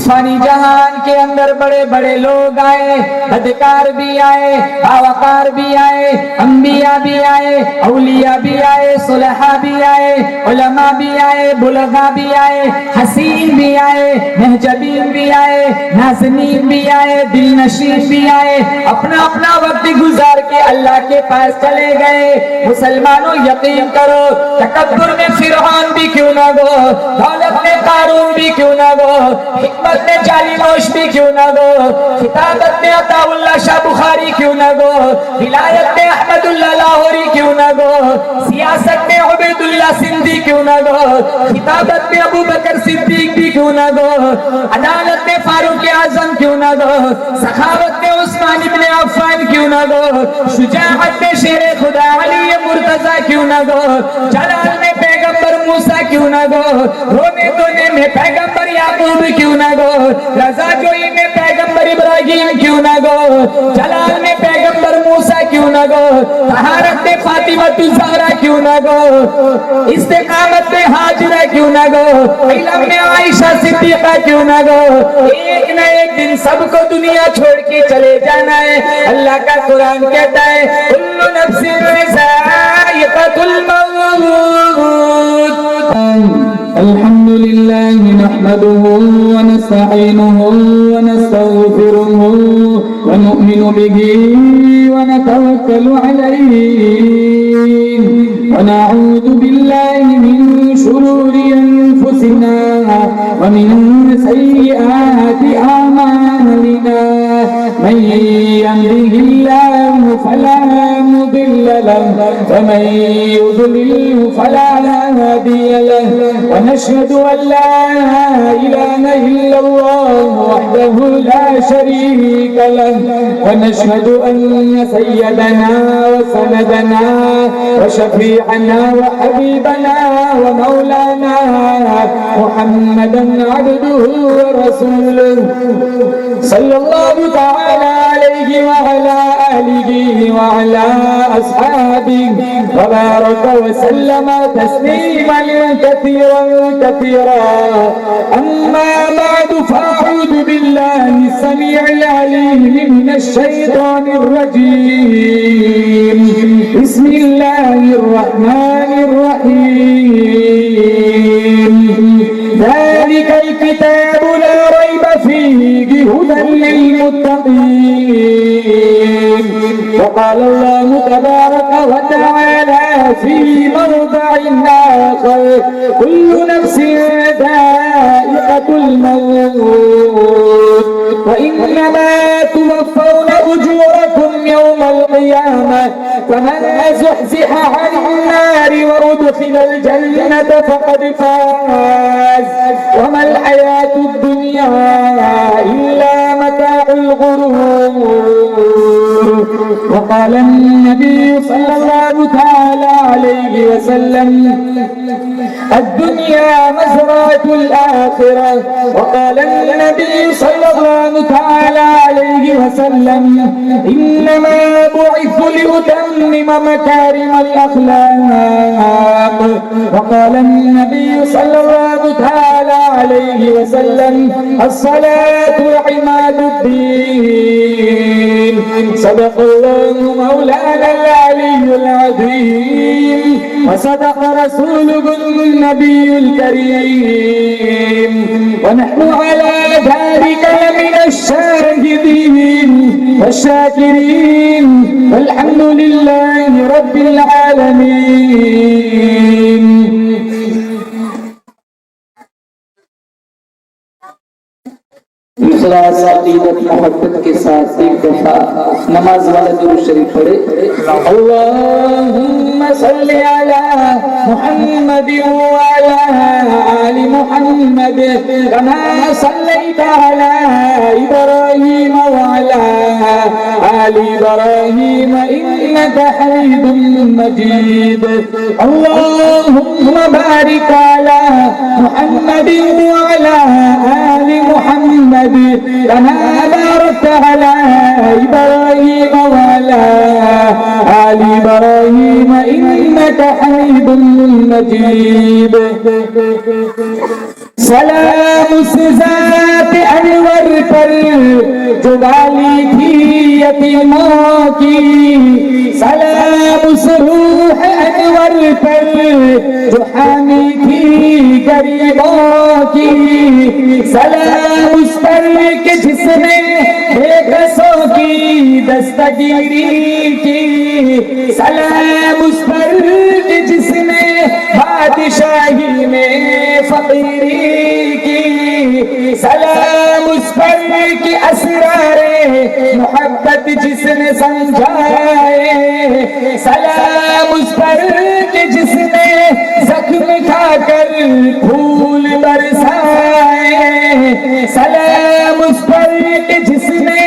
فانی جہان کے اندر بڑے بڑے لوگ آئے، بدکار بھی آئے، باوقار بھی آئے، انبیاء بھی آئے، اولیاء بھی آئے، صلحاء بھی آئے، علماء بھی آئے، بلغاء بھی آئے، حسین بھی آئے، محجبین بھی آئے، نازنین بھی آئے، دل نشین بھی آئے، اپنا اپنا وقت گزار کے اللہ کے پاس چلے گئے۔ مسلمانوں یقین کرو، تکبر میں فرعون بھی کیوں نہ گو، دولت میں قارون بھی کیوں نہ گو، حکمت میں چالیموش بھی کیوں نہ گو، خطابت میں عطا اللہ شاہ بخاری کیوں نہ گو، ولایت میں احمد اللہ لاہوری کیوں نہ گو، سیاست میں عبید اللہ سندھی کیوں نہ گو، خطابت میں ابو بکر صدیق بھی کیوں نہ گو، عدالت میں فاروق اعظم کیوں نہ گو، سخاوت میں عثمان ابن عفان کیوں نہ گو، شجاعت میں شیر خدا علی مرتضی کیوں نہ گو، جلال میں پیغمبر موسیٰ کیوں نہ گو، رونے دھونے میں پیغمبر یعقوب کیوں نہ گو، رضا جوئی میں پیغمبر ابراہیم کیوں نہ گو، جلال میں پیغمبر موسیٰ کیوں نہ گو، طہارت میں فاطمہ الزہرا کیوں نہ گو، استقامت میں ہاجرہ کیوں نہ گو، علم میں عائشہ صدیقہ کیوں نہ گو۔ ایک نہ ایک دن سب کو دنیا چھوڑ کے چلے جانا ہے۔ اللہ کا قرآن کہتا ہے کل نفس ذائقۃ الموت۔ الحمد لله نحمده ونستعينه ونستغفره ونؤمن به ونتوكل عليه ونعوذ بالله من شرور أنفسنا ومن سيئات أعمالنا من يهده الله فلا مضل له ومن يضلل فلا هادي له ونشهد أن لا إله إلا الله وحده لا شريك له ونشهد أن سيدنا وسندنا وشفيعنا وحبيبنا ومولانا محمدا عبده ورسوله صلى الله تعالى عليه وعلى آله وعلى أصحابه وبارك وسلم تسليما كثيرا كثيرا أما بعد فأعوذ بالله السميع العليم من الشيطان الرجيم بسم الله الرحمن الرحيم ذلك الكتاب لا ريب فيه هدى للمتقين وقال الله تبارك وتعالى في موضع آخر كل نفس ذائقة الموت وإنما توفون أجوركم يوم القيامة فمن زحزح عن النار وأدخل الجنة فقد فاز وما الحياة الدنيا إلا متاع الغرور وقال النبي صلى الله تعالى عليه وسلم الدنيا مزرعة الآخرة وقال النبي صلى الله تعالى عليه وسلم إنما بعثت لأتمم مكارم الأخلاق وقال النبي صلى الله تعالى عليه وسلم الصلاة عماد الدين صدق الله مولانا العلي العظيم وصدق رسوله النبي الكريم ونحن على ذلك لمن الشاهدين والشاكرين والحمد لله رب العالمين۔ اخلاص عقیدت محبت کے ساتھ ایک دفعہ نماز والا درود شریف پڑھے اللہم صلی علی محمد وعلی آل محمد کما صلیت علی ابراہیم وعلی آل ابراہیم انک حمید مجید اللہم بارک علی محمد وعلی آل محمد كما باركت على إبراهيم وعلى آل إبراهيم إنك حميد مجيد۔ سلام ذات جو والی تھی یتیموں کی، سلام اس روح انور پر جو حامی تھی غریبوں کی، سلام اس پر کہ جس نے بے کسوں کی دستگیری کی، سلام اس پر کہ جس نے بادشاہی میں فقیری کی، سلام اس پر کہ اسرار محبت جس نے سمجھائے، سلام اس پر کہ جس نے زخم کھا کر پھول برسائے، سلام اس پر کہ جس نے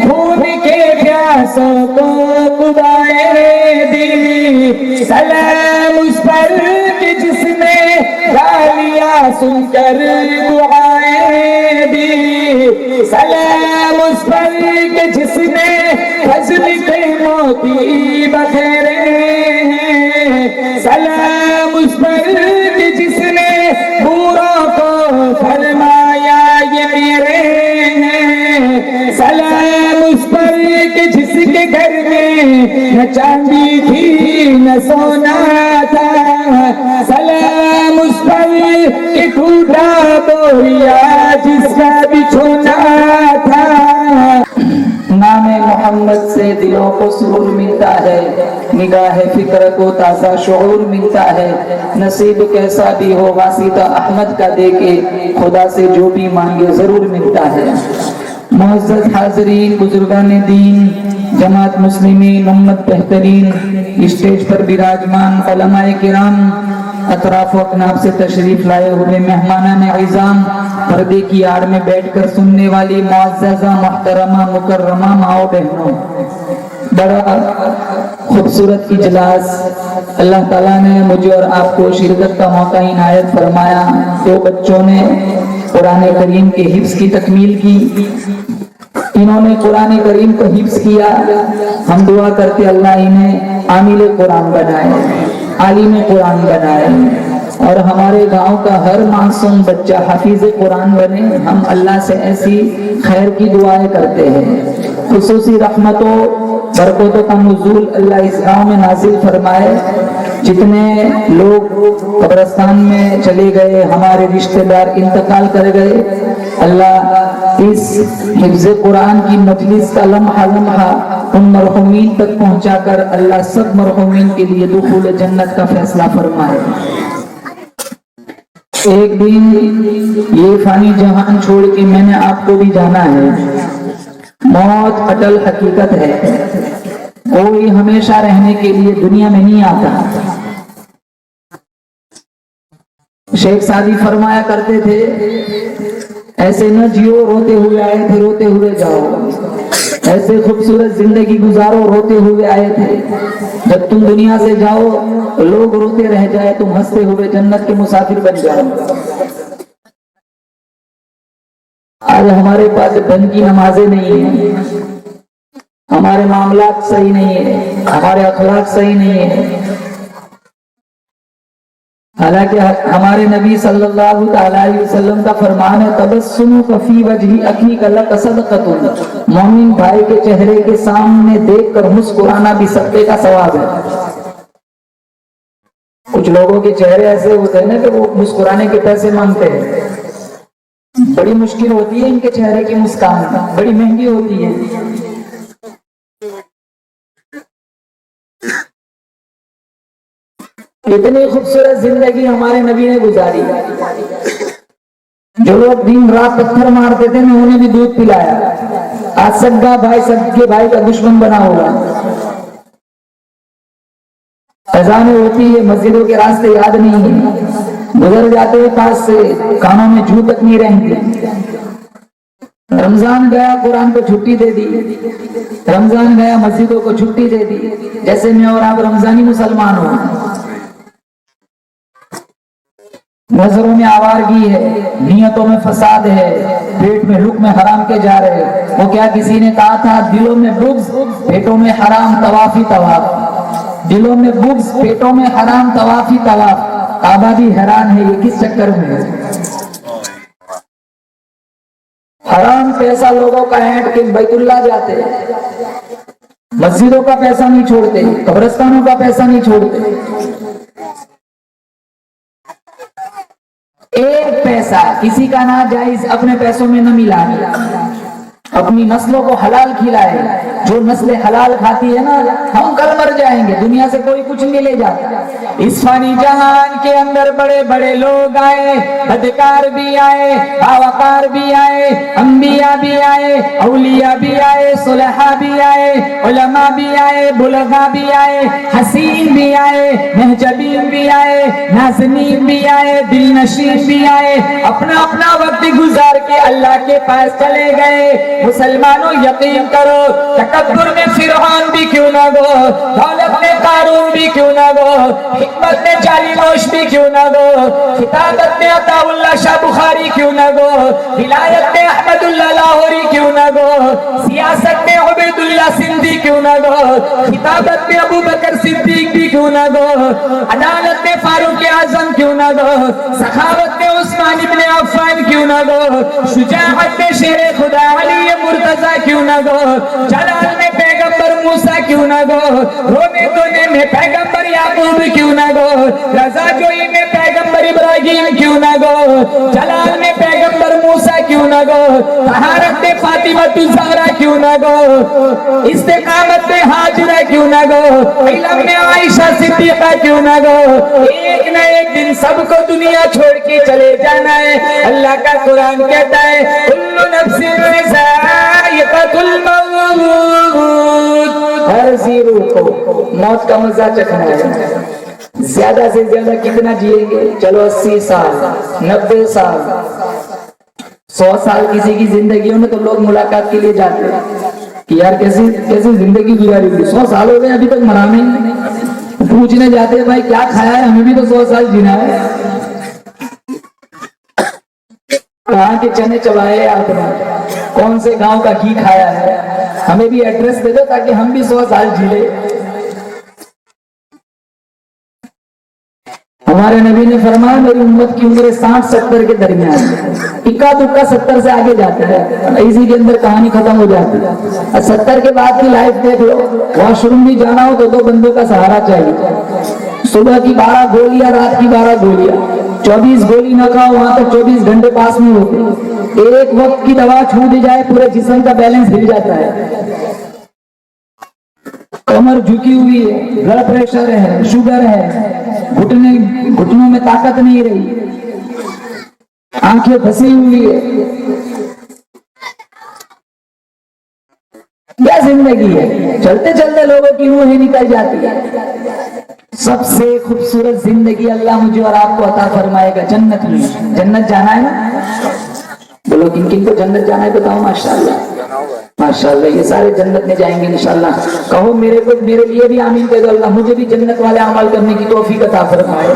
خون کے پیاسوں کو قبائے دی، سلام اس پر کہ جس نے گالیاں سن کر دعائیں دی، سلام اس پر کہ جس نے فضل کے موتی بخیرے ہیں، سلام اس پر کہ جس نے بوروں کو فرمایا یہ میرے ہیں، سلام اس پر کہ جس کے گھر میں نہ چاندی تھی نہ سونا تھا، سلام اس پر کہ ٹوٹا بوریا جس کا بچھونا تھا۔ نام محمد سے دلوں کو سرور ملتا ہے، نگاہ فکر کو تازہ شعور ملتا ہے، نصیب کیسا بھی ہو واسطہ احمد کا دے کے خدا سے جو بھی مانگے ضرور ملتا ہے۔ معزز حاضرین، بزرگان دین، جماعت مسلمین، امت بہترین، اسٹیج پر براجمان علماء کرام، اطراف و اکناف سے تشریف لائے ہوئے مہمانان اعظام، پردے کی آڑ میں بیٹھ کر سننے والی معززہ محترمہ مکرمہ ماؤں بہنوں، بڑا خوبصورت اجلاس اللہ تعالیٰ نے مجھے اور آپ کو شرکت کا موقع عنایت فرمایا۔ دو بچوں نے قرآن کریم کے حفظ کی تکمیل کی، انہوں نے قرآن کریم کو حفظ کیا، ہم دعا کرتے اللہ انہیں عامل قرآن بنائے، عالم قرآن بنائے، اور ہمارے گاؤں کا ہر معصوم بچہ حافظ قرآن بنے۔ ہم اللہ سے ایسی خیر کی دعائیں کرتے ہیں۔ خصوصی رحمتوں برکتوں کا نزول اللہ اس گاؤں میں نازل فرمائے۔ جتنے لوگ قبرستان میں چلے گئے، ہمارے رشتہ دار انتقال کر گئے، اللہ اس حفظ قرآن کی مجلس کا لمحہ لمحہ ان مرحومین تک پہنچا کر اللہ سب مرحومین کے لیے دخول جنت کا فیصلہ فرمائے۔ ایک دن یہ فانی جہان چھوڑ کے میں نے آپ کو بھی جانا ہے، موت اٹل حقیقت ہے، کوئی ہمیشہ رہنے کے لیے دنیا میں نہیں آتا۔ شیخ سعدی فرمایا کرتے تھے ایسے نہ جیو روتے ہوئے آئے تھے روتے ہوئے جاؤ، ایسے خوبصورت زندگی گزارو روتے ہوئے آئے تھے، جب تم دنیا سے جاؤ لوگ روتے رہ جائے تم ہنستے ہوئے جنت کے مسافر بن جاؤ۔ آج ہمارے پاس دن کی نمازیں نہیں ہیں، ہمارے معاملات صحیح نہیں ہیں، ہمارے اخلاق صحیح نہیں ہیں، حالانکہ ہمارے نبی صلی اللہ علیہ وسلم کا فرمان ہے تبسمک فی وجہ اخیک لک صدقۃ، مومن بھائی کے چہرے کے سامنے دیکھ کر مسکرانا بھی صدقے کا ثواب ہے۔ کچھ لوگوں کے چہرے ایسے ہوتے ہیں نا کہ وہ مسکرانے کے پیسے مانگتے ہیں، بڑی مشکل ہوتی ہے ان کے چہرے کی مسکان، بڑی مہنگی ہوتی ہے۔ اتنی خوبصورت زندگی ہمارے نبی نے گزاری، جو لوگ دن رات پتھر مارتے تھے میں انہیں بھی دودھ پلایا۔ آج سگا بھائی سگے بھائی کا دشمن بنا ہوا، اذان ہوتی ہے مسجدوں کے راستے یاد نہیں ہے، گزر جاتے ہیں پاس سے، کانوں میں جھو تک نہیں رہتی۔ رمضان گیا قرآن کو چھٹی دے دی، رمضان گیا مسجدوں کو چھٹی دے دی، جیسے میں اور آپ رمضانی مسلمان ہوں۔ نظروں میں آوارگی ہے، نیتوں میں فساد ہے، پیٹ میں حکم حرام کے جا رہے۔ وہ کیا کسی نے کہا تھا دلوں میں بغض پیٹوں میں حرام طوافی طواف، دلوں میں بغض پیٹوں میں حرام طوافی طواف۔ آبادی حیران ہے یہ کس چکر میں ہے۔ حرام پیسہ لوگوں کا اینٹ کے بیت اللہ جاتے, مسجدوں کا پیسہ نہیں چھوڑتے, قبرستانوں کا پیسہ نہیں چھوڑتے. ایک پیسہ کسی کا ناجائز اپنے پیسوں میں نہ ملا, اپنی نسلوں کو حلال کھلائے. جو نسل حلال کھاتی ہے نا, ہم کل مر جائیں گے, دنیا سے کوئی کچھ نہیں لے جاتا. اس فانی جہان کے اندر بڑے بڑے لوگ آئے, بدکار بھی آئے, باوقار بھی آئے, انبیاء بھی آئے, اولیاء بھی آئے, صلحاء بھی آئے, علماء بھی آئے, بلغاء بھی آئے, حسین بھی آئے, محجبین بھی آئے, نازنین بھی آئے, دل نشین بھی آئے. اپنا اپنا وقت گزار کے اللہ کے پاس چلے گئے. مسلمانوں یقین کرو, تکبر میں فرعون بھی کیوں نہ گو, دولت میں قارون بھی کیوں نہ گو, حکمت میں جعلی نوش بھی کیوں نہ گو, کتابت میں عطا اللہ شاہ بخاری کیوں نہ گو, ولایت میں احمد اللہ لاہوری کیوں نہ گو, سیاست میں عبید اللہ سندھی کیوں نہ گو, کتابت میں ابو بکر صدیق بھی کیوں نہ گو, عدالت میں فاروق اعظم کیوں نہ گو, سخاوت میں عثمان ابن عفان کیوں نہ گو, شجاعت میں شیر خدا علی مرتضیٰ کیوں نہ گو, جلال میں پیغمبر موسیٰ کیوں نہ گو, رونے دھونے میں پیغمبر یعقوب کیوں نہ گو, رضا جوئی میں پیغمبر ابراہیم کیوں نہ گو, جلال میں پیغمبر موسیٰ کیوں نہ گو, طہارت میں فاطمۃ الزہرا کیوں نہ گو, استقامت میں ہاجرہ کیوں نہ گو, علم میں عائشہ صدیقہ کیوں نہ گو. ایک نہ ایک دن سب کو دنیا چھوڑ کے چلے جانا ہے. اللہ کا قرآن کہتا ہے کل نفس ذائقۃ الموت, ہر ذی روح کو موت کا مزہ چکھنا ہے. زیادہ سے زیادہ کتنا جئیں گے؟ چلو 80 سال, 90 سال, 100 سال کسی کی زندگی ہو نا تو لوگ ملاقات کے لیے جاتے ہیں کہ یار کیسی زندگی گزاری ہوئی, 100 سال ہو گئے ابھی تک مرا نہیں. پوچھنے جاتے ہیں بھائی کیا کھایا ہے, ہمیں بھی تو 100 سال جینا ہے. کہاں کے چنے چبائے آپ نے, کون سے گاؤں کا گھی کھایا ہے, ہمیں بھی ایڈریس دے دو تاکہ ہم بھی 100 سال جی لیں. ہمارے نبی نے فرمایا میری امت کی عمر 60-70 کے درمیان, اکا دکا 70 سے آگے جاتا ہے, اسی کے اندر کہانی ختم ہو جاتی ہے. 70 کے بعد کی لائف دیکھ لو, واش روم بھی جانا ہو تو 2 بندوں کا سہارا چاہیے. صبح کی 12 گولیاں, رات کی 12 گولیاں, 24 گولی نہ کھاؤ وہاں تک 24 گھنٹے پاس نہیں ہوتے. ایک وقت کی دوا چھوٹ جائے پورے جسم کا بیلنس ہل جاتا ہے. کمر جھکی ہوئی ہے, بلڈ پریشر ہے, شوگر ہے, گھٹنوں میں طاقت نہیں رہی, آنکھیں پھنسی ہوئی ہے. کیا زندگی ہے؟ چلتے چلتے لوگوں کی روحیں نکل جاتی ہے. سب سے خوبصورت زندگی اللہ مجھے اور آپ کو عطا فرمائے گا جنت میں. جنت جانا ہے نا, بولو کن کن کو جنت جانا ہے بتاؤ. ماشاءاللہ ماشاءاللہ, یہ سارے جنت میں جائیں گے انشاءاللہ. کہو میرے لیے بھی آمین کہہ دو, اللہ مجھے بھی جنت والے عمل کرنے کی توفیق عطا فرمائے.